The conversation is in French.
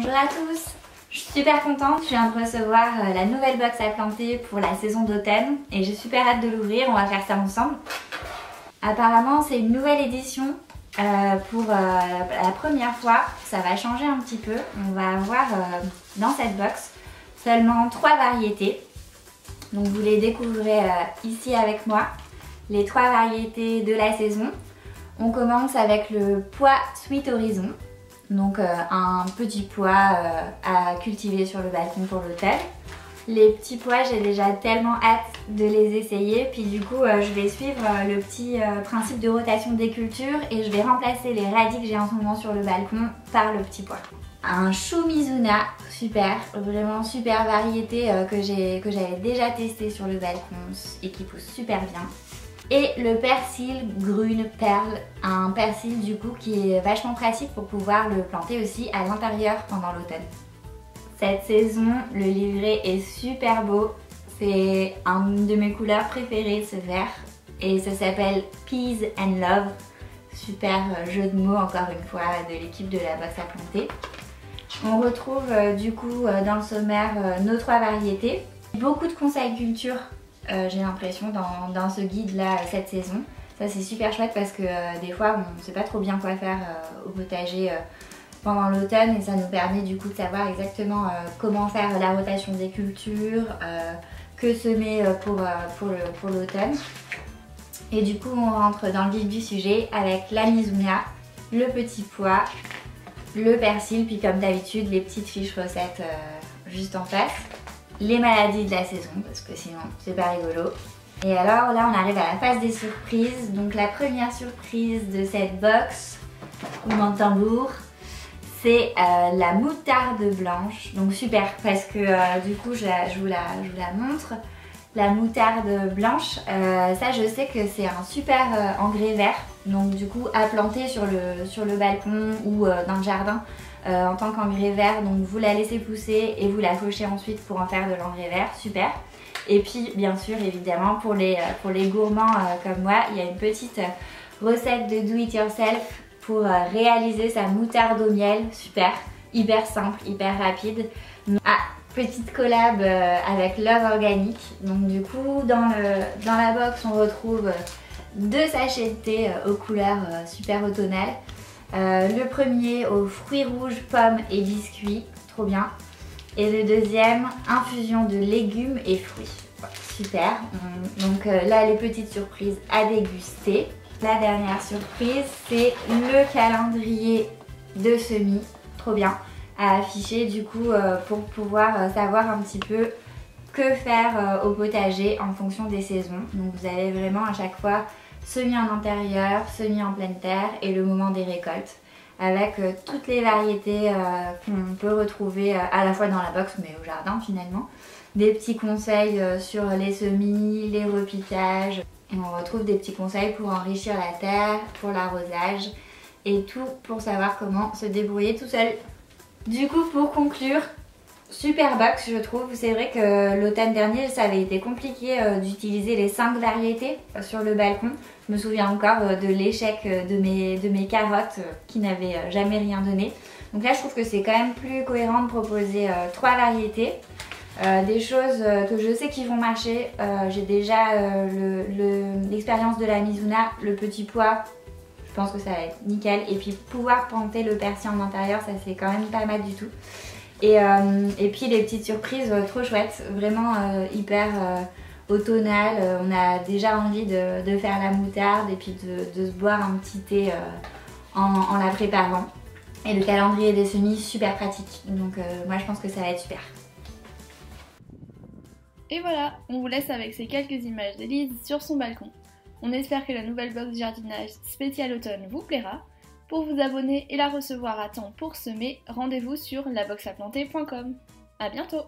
Bonjour à tous, je suis super contente, je viens de recevoir la nouvelle box à planter pour la saison d'automne et j'ai super hâte de l'ouvrir, on va faire ça ensemble. Apparemment c'est une nouvelle édition pour la première fois, ça va changer un petit peu. On va avoir dans cette box seulement 3 variétés, donc vous les découvrirez ici avec moi, les 3 variétés de la saison. On commence avec le pois Sweet Horizon. Donc un petit pois à cultiver sur le balcon pour l'automne. Les petits pois, j'ai déjà tellement hâte de les essayer. Puis du coup, je vais suivre le petit principe de rotation des cultures et je vais remplacer les radis que j'ai en ce moment sur le balcon par le petit pois. Un chou Mizuna, super, vraiment super variété que j'avais déjà testé sur le balcon et qui pousse super bien. Et le persil Grune Perle, un persil du coup qui est vachement pratique pour pouvoir le planter aussi à l'intérieur pendant l'automne. Cette saison, le livret est super beau, c'est une de mes couleurs préférées, ce vert, et ça s'appelle Peas and Love. Super jeu de mots encore une fois de l'équipe de la box à planter. On retrouve du coup dans le sommaire nos 3 variétés. Beaucoup de conseils culture. J'ai l'impression dans ce guide là cette saison. Ça c'est super chouette parce que des fois on ne sait pas trop bien quoi faire au potager pendant l'automne et ça nous permet du coup de savoir exactement comment faire la rotation des cultures, que semer pour l'automne. Et du coup on rentre dans le vif du sujet avec la Mizuna, le petit pois, le persil, puis comme d'habitude les petites fiches recettes juste en face. Les maladies de la saison, parce que sinon c'est pas rigolo. Et alors là on arrive à la phase des surprises. Donc la première surprise de cette box, roulement de tambour, c'est la moutarde blanche. Donc super, parce que du coup je vous la montre. La moutarde blanche, ça je sais que c'est un super engrais vert. Donc du coup à planter sur le balcon ou dans le jardin. En tant qu'engrais vert, donc vous la laissez pousser et vous la fauchez ensuite pour en faire de l'engrais vert, super. Et puis bien sûr évidemment pour les gourmands comme moi, il y a une petite recette de do it yourself pour réaliser sa moutarde au miel, super, hyper simple, hyper rapide. Ah, petite collab avec Love Organic, donc du coup dans la box on retrouve 2 sachets de thé aux couleurs super automnales. Le premier aux fruits rouges, pommes et biscuits, trop bien. Et le deuxième, infusion de légumes et fruits. Super. Donc là, les petites surprises à déguster. La dernière surprise, c'est le calendrier de semis, trop bien, à afficher du coup pour pouvoir savoir un petit peu que faire au potager en fonction des saisons. Donc vous avez vraiment à chaque fois semis en intérieur, semis en pleine terre et le moment des récoltes avec toutes les variétés qu'on peut retrouver à la fois dans la box mais au jardin finalement. Des petits conseils sur les semis, les repiquages et on retrouve des petits conseils pour enrichir la terre, pour l'arrosage et tout pour savoir comment se débrouiller tout seul. Du coup pour conclure, super box je trouve, c'est vrai que l'automne dernier ça avait été compliqué d'utiliser les 5 variétés sur le balcon. Je me souviens encore de l'échec de mes carottes qui n'avaient jamais rien donné. Donc là je trouve que c'est quand même plus cohérent de proposer 3 variétés. Des choses que je sais qui vont marcher, j'ai déjà l'expérience de la Mizuna, le petit pois, je pense que ça va être nickel. Et puis pouvoir planter le persil en intérieur, ça c'est quand même pas mal du tout. Et puis les petites surprises trop chouettes, vraiment hyper automnales. On a déjà envie de faire la moutarde et puis de se boire un petit thé en la préparant. Et le calendrier des semis, super pratique. Donc moi je pense que ça va être super. Et voilà, on vous laisse avec ces quelques images d'Elise sur son balcon. On espère que la nouvelle box jardinage spéciale automne vous plaira. Pour vous abonner et la recevoir à temps pour semer, rendez-vous sur laboxaplanter.com. À bientôt!